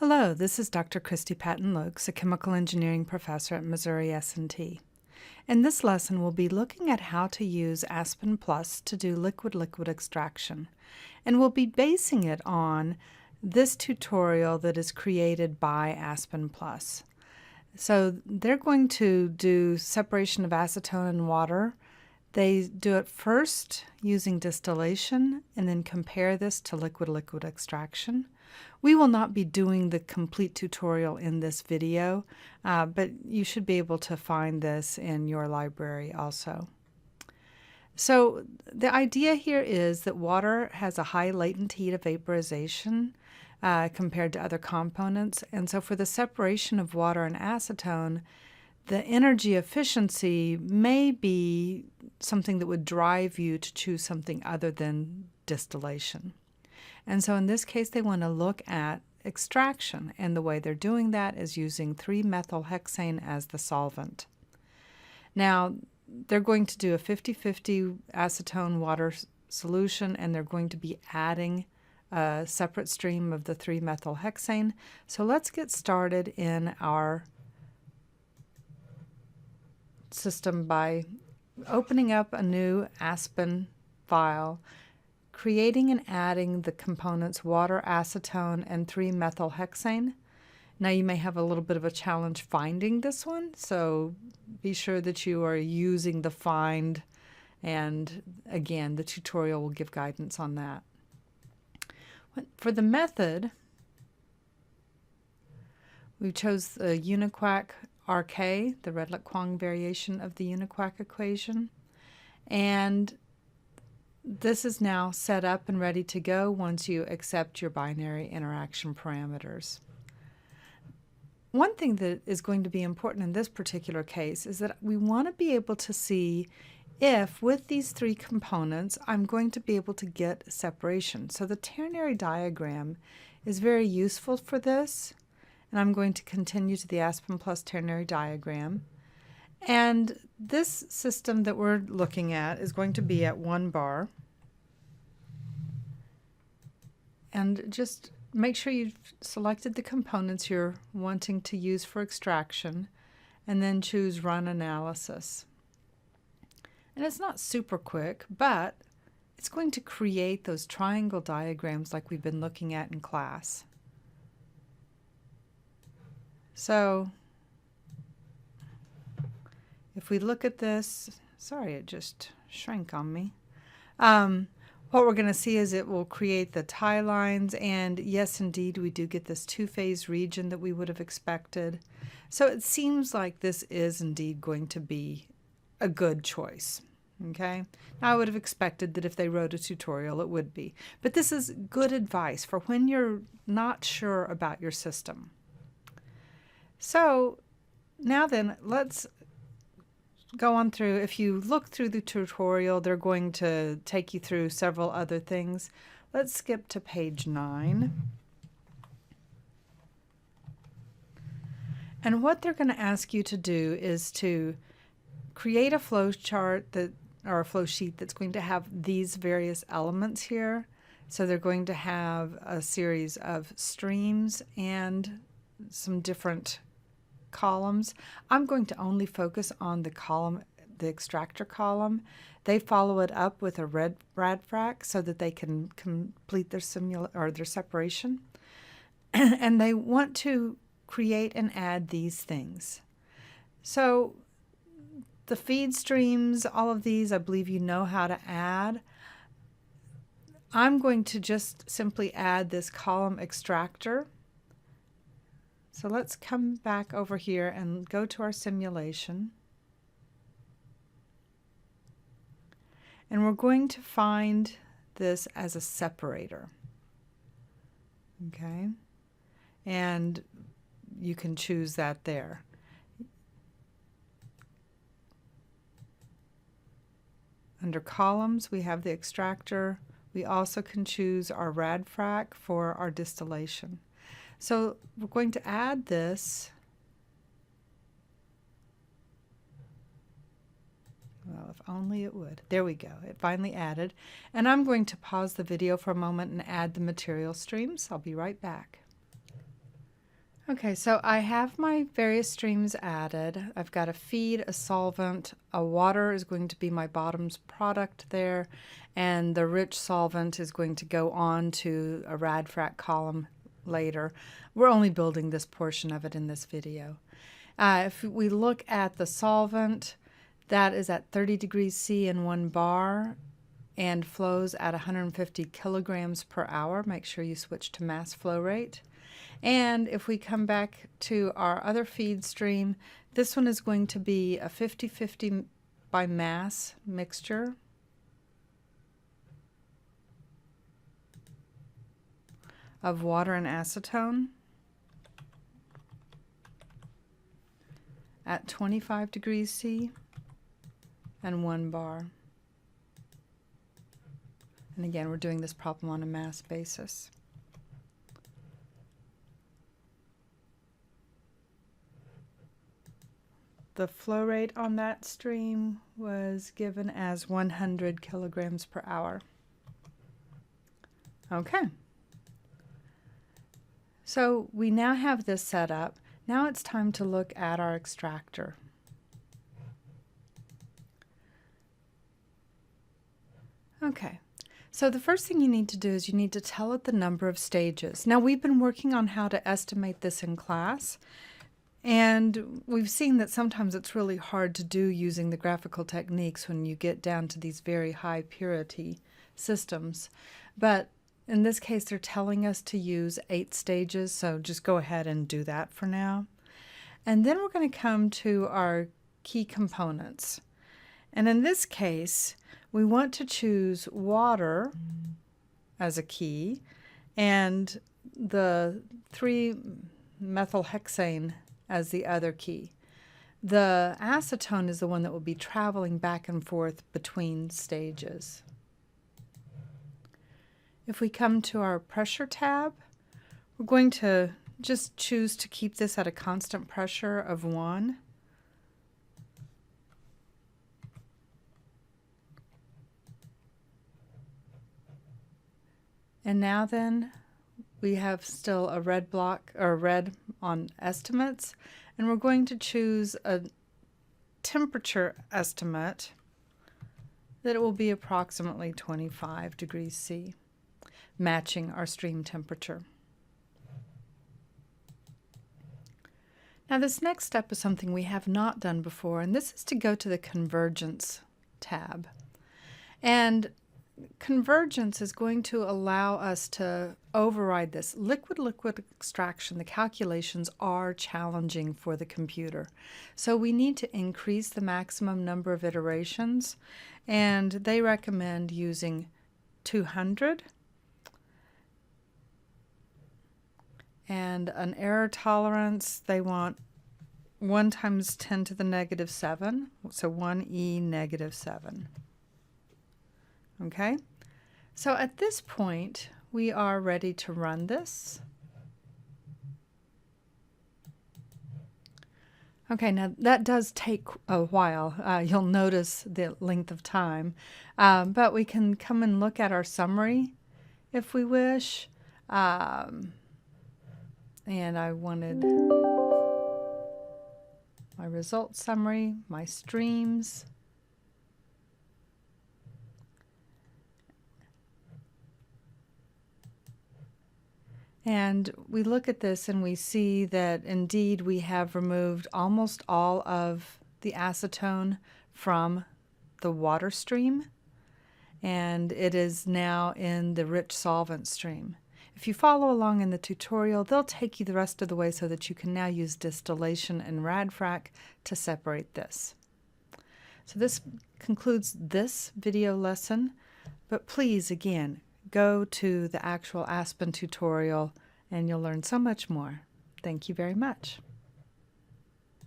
Hello, this is Dr. Christy Patton-Lokes, a chemical engineering professor at Missouri S&T. In this lesson, we'll be looking at how to use AspenPlus to do liquid-liquid extraction, and we'll be basing it on this tutorial that is created by AspenPlus. So they're going to do separation of acetone and water. They do it first using distillation and then compare this to liquid-liquid extraction. We will not be doing the complete tutorial in this video, but you should be able to find this in your library also. So the idea here is that water has a high latent heat of vaporization compared to other components, and so for the separation of water and acetone, the energy efficiency may be something that would drive you to choose something other than distillation. And so in this case, they want to look at extraction, and the way they're doing that is using 3-methylhexane as the solvent. Now, they're going to do a 50-50 acetone water solution, and they're going to be adding a separate stream of the 3-methylhexane. So let's get started in our system by opening up a new Aspen file, creating and adding the components water, acetone, and 3-methylhexane. Now you may have a little bit of a challenge finding this one, so be sure that you are using the find, and again, the tutorial will give guidance on that. For the method, we chose the Uniquac RK, the Redlich-Kwong variation of the Uniquac equation, and this is now set up and ready to go once you accept your binary interaction parameters. One thing that is going to be important in this particular case is that we want to be able to see if, with these three components, I'm going to be able to get separation. So the ternary diagram is very useful for this, and I'm going to continue to the AspenPlus ternary diagram. And this system that we're looking at is going to be at 1 bar. And just make sure you've selected the components you're wanting to use for extraction, and then choose Run Analysis. And it's not super quick, but it's going to create those triangle diagrams like we've been looking at in class. So if we look at this, sorry, it just shrank on me. What we're going to see is it will create the tie lines, and yes, indeed, we do get this two-phase region that we would have expected. So it seems like this is indeed going to be a good choice. Okay, now I would have expected that if they wrote a tutorial, it would be. But this is good advice for when you're not sure about your system. So now then, let's go on through. If you look through the tutorial, they're going to take you through several other things. Let's skip to page 9. And what they're going to ask you to do is to create a flow chart or a flow sheet that's going to have these various elements here. So they're going to have a series of streams and some different columns. I'm going to only focus on the column, the extractor column. They follow it up with a red radfrac so that they can complete their their separation. And they want to create and add these things. So the feed streams, all of these, I believe you know how to add. I'm going to just simply add this column extractor. So let's come back over here and go to our simulation. And we're going to find this as a separator. Okay? And you can choose that there. Under columns, we have the extractor. We also can choose our radfrac for our distillation. So we're going to add this. Well, if only it would. There we go. It finally added. And I'm going to pause the video for a moment and add the material streams. I'll be right back. Okay, so I have my various streams added. I've got a feed, a solvent, a water is going to be my bottoms product there, and the rich solvent is going to go on to a radfrac column later. We're only building this portion of it in this video. If we look at the solvent, that is at 30 degrees C in 1 bar and flows at 150 kilograms per hour. Make sure you switch to mass flow rate. And if we come back to our other feed stream, this one is going to be a 50-50 by mass mixture. Of water and acetone at 25 degrees C and 1 bar. And again, we're doing this problem on a mass basis. The flow rate on that stream was given as 100 kilograms per hour. Okay. So we now have this set up. Now it's time to look at our extractor. Okay. So the first thing you need to do is you need to tell it the number of stages. Now we've been working on how to estimate this in class. And we've seen that sometimes it's really hard to do using the graphical techniques when you get down to these very high purity systems. But in this case, they're telling us to use 8 stages, so just go ahead and do that for now. And then we're going to come to our key components. And in this case, we want to choose water as a key and the 3-methylhexane as the other key. The acetone is the one that will be traveling back and forth between stages. If we come to our pressure tab, we're going to just choose to keep this at a constant pressure of 1. And now then, we have still a red block, or red on estimates, and we're going to choose a temperature estimate that it will be approximately 25 degrees C, matching our stream temperature. Now this next step is something we have not done before, and this is to go to the convergence tab. And convergence is going to allow us to override this. Liquid-liquid extraction, the calculations are challenging for the computer. So we need to increase the maximum number of iterations, and they recommend using 200. And an error tolerance, they want 1 times 10 to the negative 7, so 1e negative 7. Okay, so at this point, we are ready to run this. Okay, now that does take a while. You'll notice the length of time, but we can come and look at our summary if we wish. And I wanted my results summary, my streams. And we look at this and we see that indeed we have removed almost all of the acetone from the water stream, and it is now in the rich solvent stream. If you follow along in the tutorial, they'll take you the rest of the way so that you can now use distillation and radfrac to separate this. So this concludes this video lesson, but please, again, go to the actual Aspen tutorial and you'll learn so much more. Thank you very much.